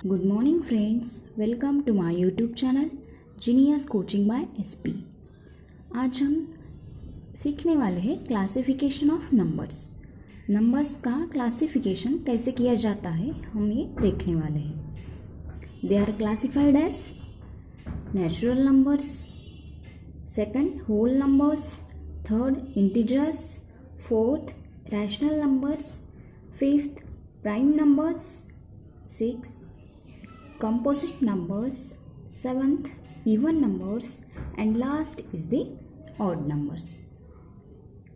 Good morning friends, welcome to my YouTube channel genius coaching by SP. आज हम सीखने वाले हैं क्लासिफिकेशन ऑफ नंबर्स। नंबर्स का क्लासिफिकेशन कैसे किया जाता है हम ये देखने वाले हैं। They are classified as natural numbers, second whole numbers, third integers, fourth rational numbers, fifth prime numbers, sixth composite numbers, seventh even numbers, and last is the odd numbers.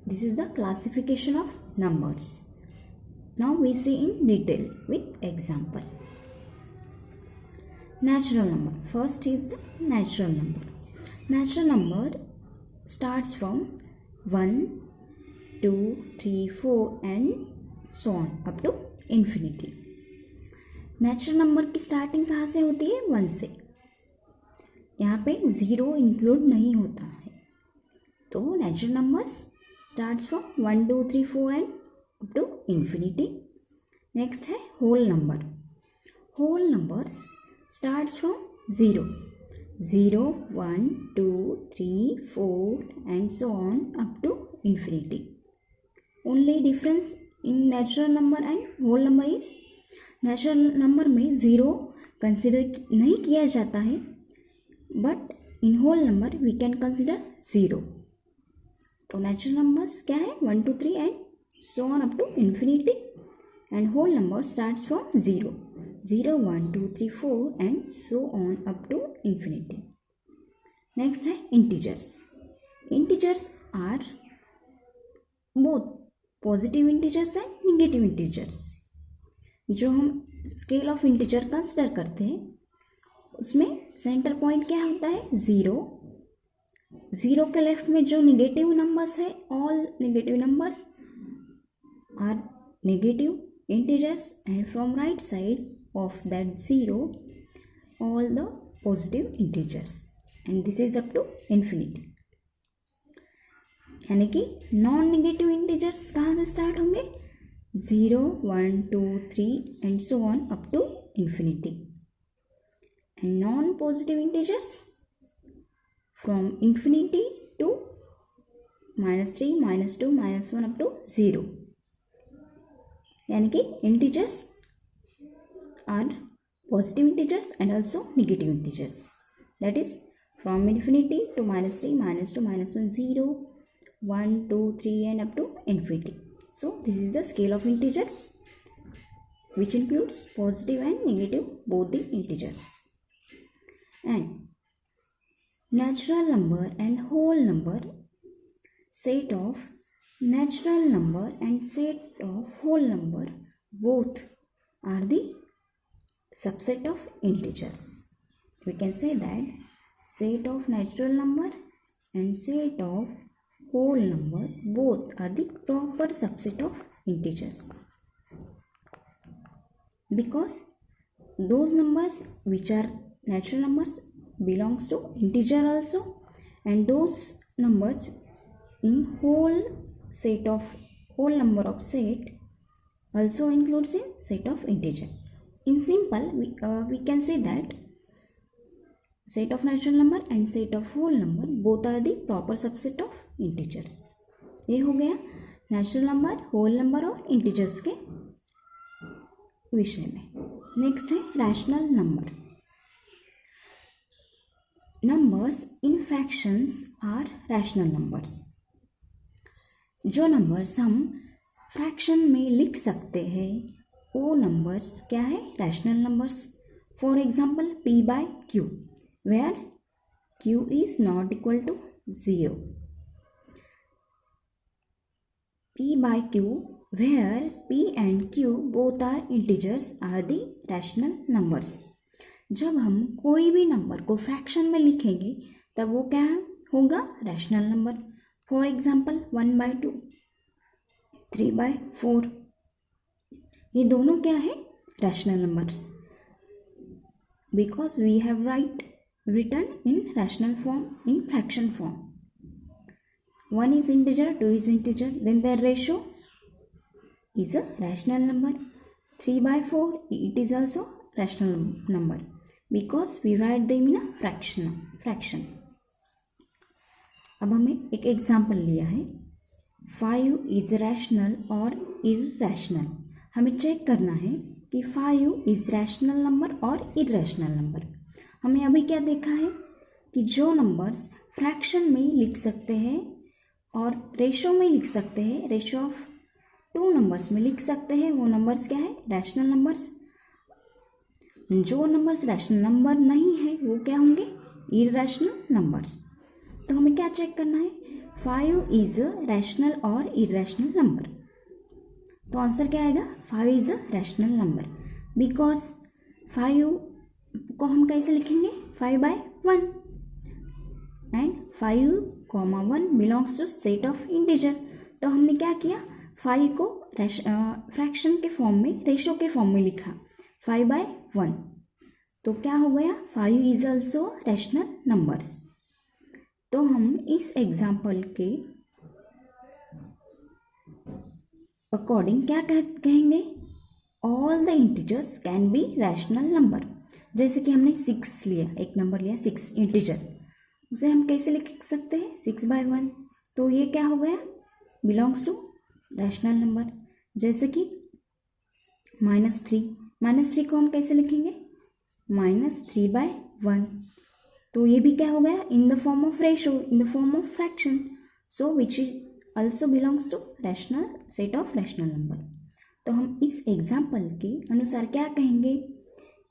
This is the classification of numbers. Now we see in detail with example. Natural number. First is the natural number. Natural number starts from 1, 2, 3, 4 and so on up to infinity. Natural number की starting कहाँ से होती है? 1 से। यहाँ पे 0 include नहीं होता है, तो natural numbers starts from 1, 2, 3, 4 and up to infinity. Next है whole number. Whole numbers starts from 0, 0, 1, 2, 3, 4 and so on up to infinity. Only difference in natural number and whole number is natural number में 0 consider नहीं किया जाता है, but in whole number we can consider 0। तो natural numbers क्या है? 1, 2, 3 and so on up to infinity, and whole number starts from 0, 0, 1, 2, 3, 4 and so on up to infinity. Next है integers. Integers are both positive integers and negative integers. जो हम scale of integer consider करते हैं उसमें centre point क्या होता है? 0। 0 के लेफ्ट में जो निगेटिव नंबर्स है, all negative numbers are negative integers, and from right side of that 0 all the positive integers, and this is up to infinity. यानी कि नॉन नेगेटिव इंटीजर्स कहाँ से स्टार्ट होंगे? 0, 1, 2, 3 and so on up to infinity, and non-positive integers from infinity to -3, -2, -1 up to 0. यानी कि integers are positive integers and also negative integers. That is from infinity to -3, -2, -1, 0, 1, 2, 3 and up to infinity. So this is the scale of integers, which includes positive and negative both the integers. And natural number and whole number, set of natural number and set of whole number both are the subset of integers. We can say that set of natural number and set of whole number both are the proper subset of integers, because those numbers which are natural numbers belongs to integer also, and those numbers in whole number of set also includes in set of integer. In simple we can say that set of natural number and set of whole number both are the proper subset of integers. ये हो गया natural number, whole number और integers के विषय में। Next है rational number. Numbers in fractions are rational numbers. जो numbers हम फ्रैक्शन में लिख सकते हैं वो नंबर्स क्या है? Rational numbers. For example p/q, where q is not equal to 0. p/q, where p and q both are integers, are the rational numbers. जब हम कोई भी नंबर को फ्रैक्शन में लिखेंगे तब वो क्या होगा? Rational number. फॉर एग्जाम्पल 1/2, 3/4, ये दोनों क्या है? Rational numbers, because we have written in rational form, in fraction form. 1 is integer, 2 is integer, then their ratio is a rational number. 3/4, it is also rational number because we write them in a fraction. अब हमें एक example लिया है 5 is rational और irrational. हमें check करना है कि 5 इज रैशनल नंबर और इरैशनल नंबर. हमने अभी क्या देखा है कि जो नंबर्स फ्रैक्शन में लिख सकते हैं और रेशो में लिख सकते हैं, रेशो ऑफ 2 नंबर्स में लिख सकते हैं, वो नंबर्स क्या है? Rational numbers. जो नंबर्स रैशनल नंबर नहीं है वो क्या होंगे? Irrational numbers. तो हमें क्या चेक करना है? 5 इज अ रैशनल और इरैशनल नंबर. तो आंसर क्या आएगा? 5 is a rational number because 5 को हम कैसे लिखेंगे? 5/1 and 5, 1 belongs to set of integer. तो हमने क्या किया? 5 को फ्रैक्शन के फॉर्म में, रेशो के फॉर्म में लिखा 5/1. तो क्या हो गया? 5 इज ऑल्सो रैशनल नंबर्स. तो हम इस एग्जाम्पल के अकॉर्डिंग क्या कहेंगे? All the integers can B rational number. जैसे कि हमने 6 लिया, एक नंबर लिया 6 इंटीजर, उसे हम कैसे लिख सकते हैं? 6/1. तो ये क्या हो गया? Belongs to rational number. जैसे कि -3 को हम कैसे लिखेंगे? -3/1. तो ये भी क्या हो गया? In the form of ratio, in the form of fraction, so which is also belongs to rational set of rational number. तो हम इस एग्जाम्पल के अनुसार क्या कहेंगे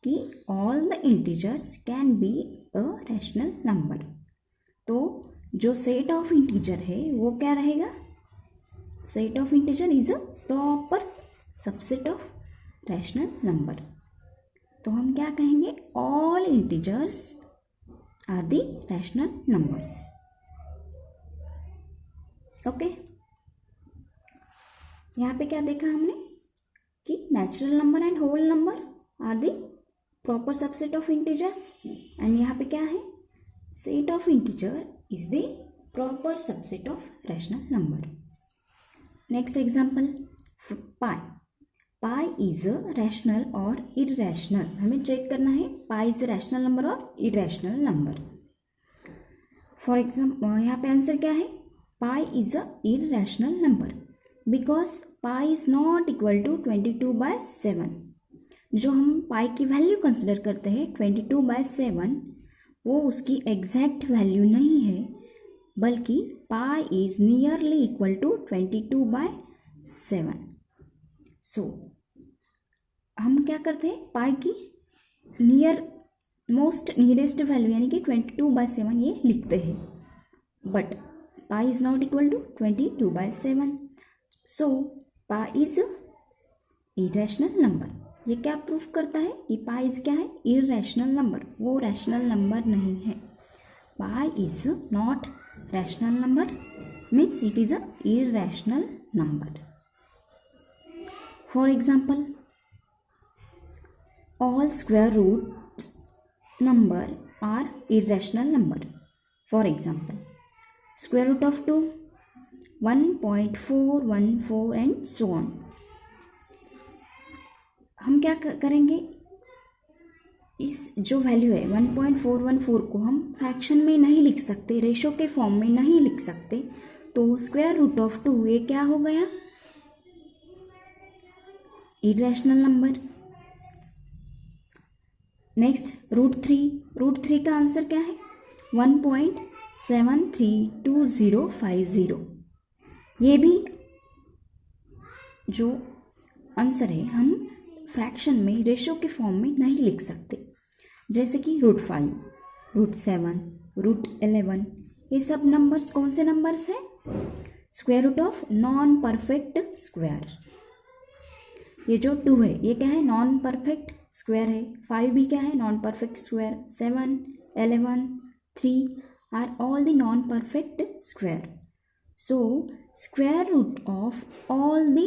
कि all the integers can be a rational number. तो जो सेट ऑफ इंटीजर है वो क्या रहेगा? Set of integer is a proper subset of rational number. तो हम क्या कहेंगे? All integers are the rational numbers. Okay, यहाँ पे क्या देखा हमने कि natural number and whole number are the proper subset of integers. And यहाँ पे क्या है? Set of integer is the proper subset of rational number. Next example, pi is a rational और इरैशनल. हमें चेक करना है पाई इज रैशनल नंबर और irrational number. For example यहाँ पे आंसर क्या है? Pi is a irrational number because pi is not equal to 22/7. जो हम पाई की वैल्यू कंसिडर करते हैं 22/7, वो उसकी एग्जैक्ट वैल्यू नहीं है, बल्कि pi is nearly equal to 22/7. सो हम क्या करते हैं? पाई की नियरेस्ट वैल्यू यानी कि 22/7 ये लिखते हैं, but pi is not equal to 22/7. So pi is irrational number. ये क्या प्रूफ करता है कि पाई इज क्या है? Irrational number. वो रैशनल नंबर नहीं है. Pi is not rational number means it is a irrational number. For example, all square root number are irrational number. For example, square root of 2, 1.414 and so on. हम क्या करेंगे? इस जो value है 1.414 को हम फ्रैक्शन में नहीं लिख सकते, रेशो के फॉर्म में नहीं लिख सकते. तो स्क्वायर रूट ऑफ 2 ये क्या हो गया? Irrational number. Next root three का आंसर क्या है? 1.732050. ये भी जो आंसर है हम फ्रैक्शन में, रेशो के फॉर्म में नहीं लिख सकते. जैसे कि √5, √7, √11, ये सब नंबर्स कौन से नंबर्स हैं? Square root of non perfect square. ये जो 2 है ये क्या है? नॉन परफेक्ट स्क्वायर है. 5 भी क्या है? Non perfect square. 7, 11, 3 are all the non perfect square. So square root of all the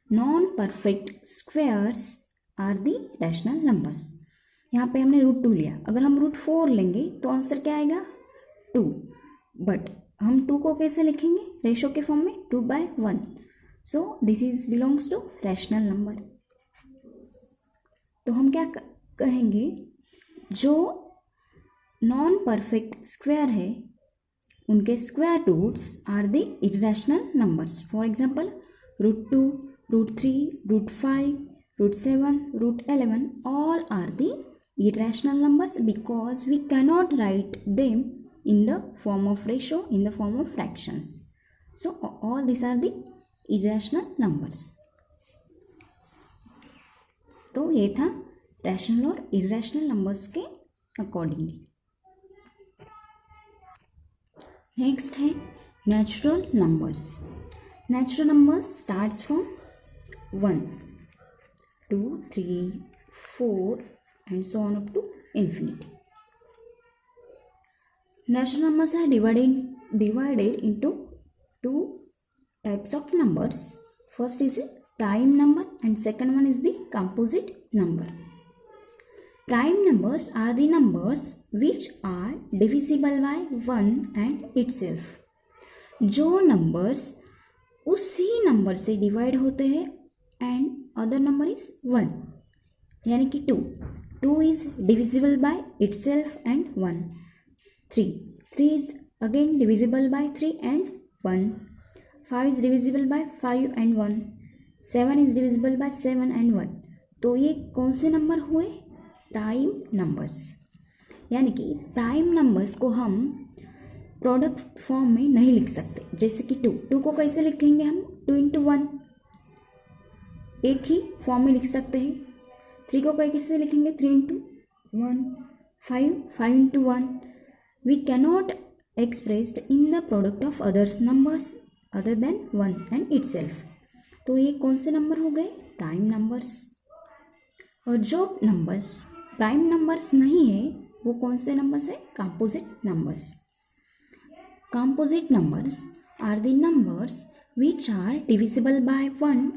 non perfect squares are the rational numbers. यहाँ पे हमने √2 लिया. अगर हम √4 लेंगे तो आंसर क्या आएगा? 2. बट हम 2 को कैसे लिखेंगे? रेशो के फॉर्म में 2/1. So this is belongs to rational number. तो हम क्या कहेंगे जो नॉन परफेक्ट स्क्वायर है उनके square roots are the irrational numbers. For example √2, √3, √5, √7, √11 all are the irrational numbers because we cannot write them in the form of ratio, in the form of fractions. So all these are the irrational numbers. तो ये था rational और irrational numbers के accordingly. Next है natural numbers. Natural numbers starts from 1, 2, 3, 4 and so on up to infinity. Natural numbers are divided into two types of numbers. First is a prime number and second one is the composite number. Prime numbers are the numbers which are divisible by 1 and itself. जो numbers उसी number से divide होते हैं and other number is 1, यानी कि 2. 2 is divisible by itself and 1. 3 is again divisible by 3 and 1. 5 is divisible by 5 and 1. 7 is divisible by 7 and 1. तो ये कौन से नंबर हुए? Prime numbers. यानी कि प्राइम नंबर्स को हम प्रोडक्ट फॉर्म में नहीं लिख सकते. जैसे कि 2 को कैसे लिखेंगे हम? 2 into 1 एक ही फॉर्म में लिख सकते हैं. 3 को कैसे लिखेंगे? 3 into 1. 5 into 1. We cannot expressed in the product of others numbers other than 1 and itself. तो ये कौन से नंबर हो गए? Prime numbers. और जो नंबर्स प्राइम नंबर्स नहीं है वो कौन से नंबर्स है? Composite numbers. Composite numbers are the numbers which are divisible by 1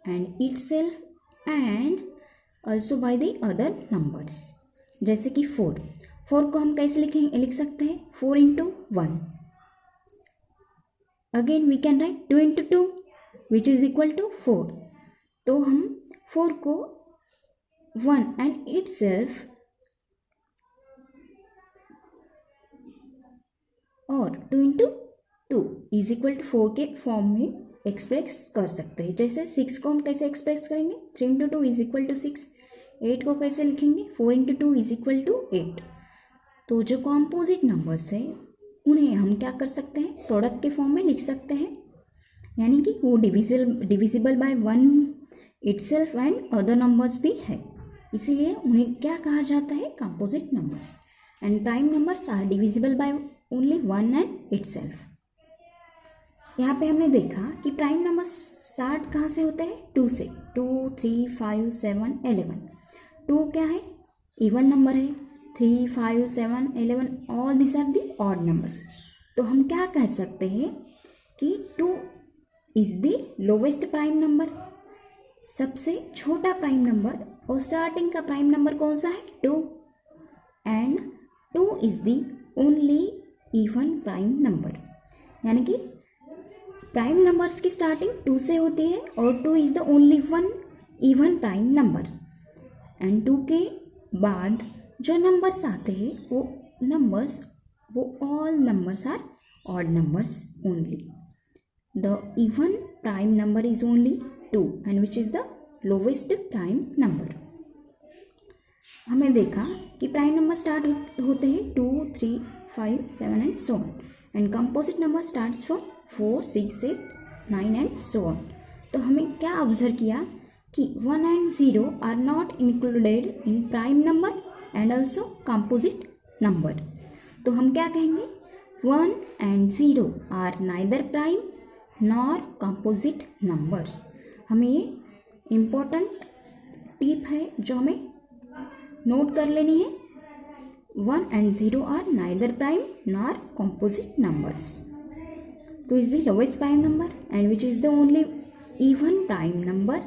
and itself and also by the other numbers. जैसे कि 4 को हम कैसे लिख सकते हैं? 4 into 1. Again we can write 2 into 2 which is equal to 4. तो हम 4 को 1 and itself और 2 into 2 is equal to 4 के फॉर्म में एक्सप्रेस कर सकते हैं. जैसे 6 को हम कैसे एक्सप्रेस करेंगे? 3 into 2 is equal to 6. 8 को कैसे लिखेंगे? 4 into 2 is equal to 8. तो जो कॉम्पोजिट नंबर्स है उन्हें हम क्या कर सकते हैं? प्रोडक्ट के फॉर्म में लिख सकते हैं. यानी कि वो divisible by 1 itself and other numbers भी है, इसीलिए उन्हें क्या कहा जाता है? Composite numbers. And prime numbers are divisible by only 1 and itself. यहाँ पे हमने देखा कि प्राइम नंबर्स स्टार्ट कहाँ से होते हैं? 2 से. 2, 3, 5, 7, 11. 2 क्या है? इवन नंबर है. 3, 5, 7, 11 all this are the odd numbers. तो हम क्या कह सकते हैं कि 2 is the lowest prime number, सबसे छोटा प्राइम नंबर. और स्टार्टिंग का प्राइम नंबर कौन सा है? 2. And 2 is the only even prime number. यानी कि प्राइम नंबर्स की स्टार्टिंग 2 से होती है और 2 is the only one even prime number. And 2 के बाद जो नंबर्स आते हैं वो all numbers are odd numbers only. The even prime number is only 2 and which is the lowest prime number. हमने देखा कि प्राइम नंबर स्टार्ट होते हैं 2, 3, 5, 7 and so on. And composite number starts from 4, 6, 8, 9 and so on. तो हमें क्या observe किया कि 1 and 0 are not included in prime number and also composite number. तो हम क्या कहेंगे? 1 and 0 are neither prime nor composite numbers. हमें ये इम्पोर्टेंट टिप है जो हमें नोट कर लेनी है. 1 and 0 are neither prime nor composite numbers. 2 is the lowest prime number and which is the only even prime number,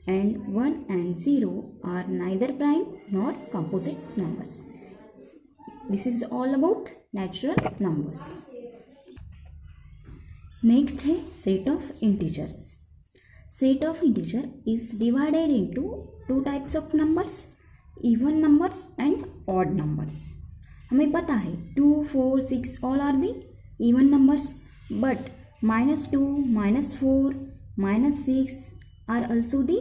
and 1 and 0 are neither prime nor composite numbers. This is all about natural numbers. Next है set of integers. Set of integer is divided into two types of numbers. Even numbers and odd numbers. हमें पता है 2, 4, 6 all are the even numbers, but -2, -4, -6 are also the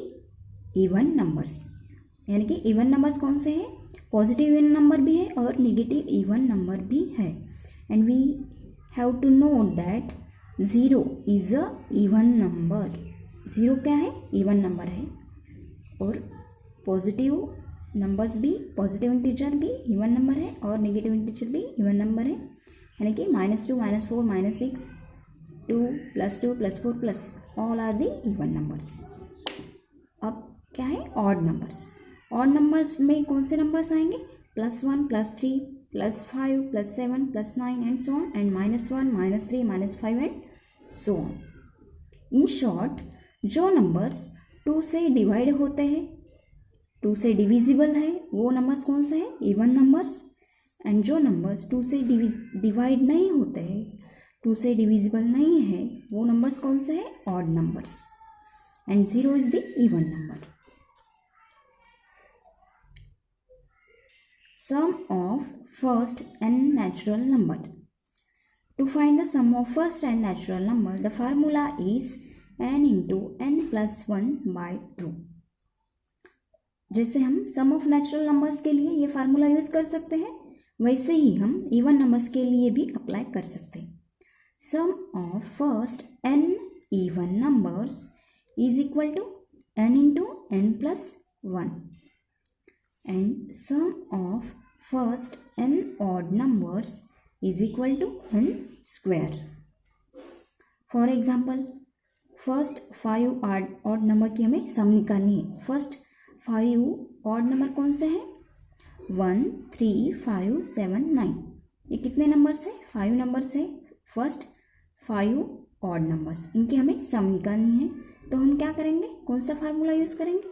even numbers. यानी कि even numbers कौन से हैं? Positive even number भी है और नेगेटिव इवन नंबर भी है. And we have to note that 0 is a even number. 0 क्या है? इवन नंबर है. और पॉजिटिव नंबर्स भी, पॉजिटिव इंटीजर भी इवन नंबर है और नेगेटिव इंटीजर भी इवन नंबर है. यानी कि -2, -4, -6, 2 + 2 + 4 plus all are the even numbers. अब क्या है? Odd numbers. ऑड नंबर्स में कौन से नंबर्स आएंगे? +1, +3, +5, +7, +9 and so on, and -1, -3, -5 and so on. In short, जो नंबर्स 2 से डिवाइड होते हैं, 2 से डिविजिबल है, वो नंबर्स कौन से हैं? Even numbers. एंड जो नंबर्स 2 से डिवाइड नहीं होते हैं, 2 से डिविजिबल नहीं है, वो नंबर्स कौन से हैं? Odd numbers. And 0 is the even number. Sum of first n natural number. To find the sum of first n natural number, the formula is n into n plus 1 by 2. जैसे हम सम of natural numbers के लिए ये formula use कर सकते हैं, वैसे ही हम इवन नंबर्स के लिए भी अप्लाई कर सकते हैं. Sum of first n even numbers is equal to n into n plus 1. And sum of first n odd numbers is equal to n square. For example, first 5 odd number की हमें सम निकालनी है. First 5 odd number कौन से हैं? 1, 3, 5, 7, 9. ये कितने numbers हैं? 5 नंबर्स है. फर्स्ट 5 odd नंबर्स, इनकी हमें सम निकालनी है. तो हम क्या करेंगे? कौन सा फार्मूला यूज करेंगे?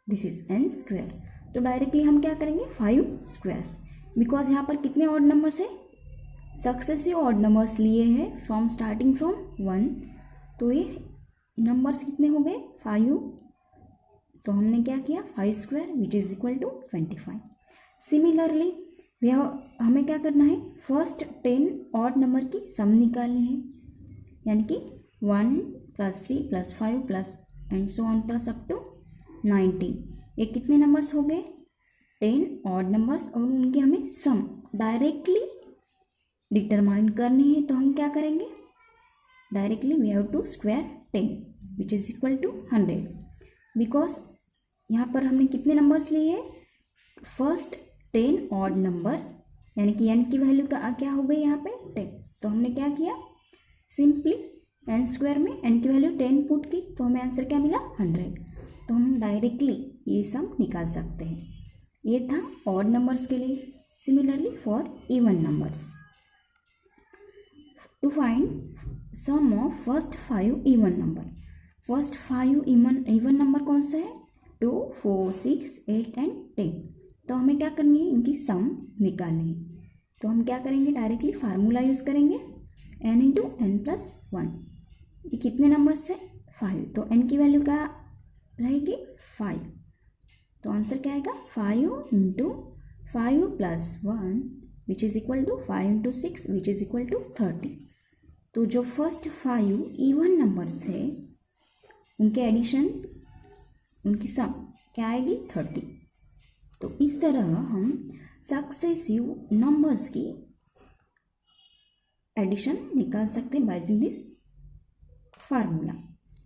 This is n square. तो डायरेक्टली हम क्या करेंगे? 5 स्क्वायर्स. बिकॉज यहाँ पर कितने ऑड नंबर्स है? सक्सेसिव ऑड नंबर्स लिए हैं फ्रॉम स्टार्टिंग फ्रॉम 1. तो ये नंबर्स कितने हो गए? 5. तो हमने क्या किया? 5 square which is equal to 25. Similarly हमें क्या करना है? फर्स्ट 10 ऑड नंबर की सम निकालनी है. यानी कि 1 + 3 + 5 plus and so on plus up to 19. ये कितने नंबर्स हो गए? 10 ऑड नंबर्स, और उनकी हमें सम डायरेक्टली डिटरमाइन करनी है. तो हम क्या करेंगे? Directly we have to square 10 which is equal to 100. Because यहाँ पर हमने कितने नंबर्स लिए हैं? फर्स्ट 10 ऑड नंबर, यानी कि n की वैल्यू का क्या हो गई यहाँ पे? 10. तो हमने क्या किया? सिंपली n स्क्वायर में n की वैल्यू 10 पुट की, तो हमें आंसर क्या मिला? 100. तो हम डायरेक्टली ये सम निकाल सकते हैं. ये था ऑड नंबर्स के लिए. Similarly for even numbers, to find sum of first 5 even number. First 5 even number कौन से है? 2, 4, 6, 8 एंड 10. तो हमें क्या करनी है? इनकी सम निकालनी है. तो हम क्या करेंगे? डायरेक्टली फार्मूला यूज करेंगे n into n plus 1. ये कितने नंबर्स है? 5. तो n की वैल्यू क्या रहेगी? 5. तो आंसर क्या आएगा? 5 into 5 plus 1 which is equal to 5 into 6 which is equal to 30. तो जो फर्स्ट 5 इवन नंबर्स है, उनके एडिशन, उनकी सम क्या आएगी? 30. तो इस तरह हम सक्सेसिव नंबर्स की एडिशन निकाल सकते हैं by using this formula.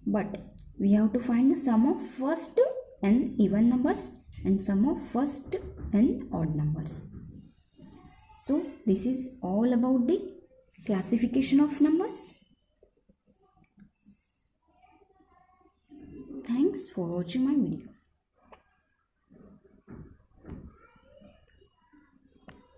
But we have to find the sum of first n even numbers and sum of first n odd numbers. So this is all about the classification of numbers. Thanks for watching my video.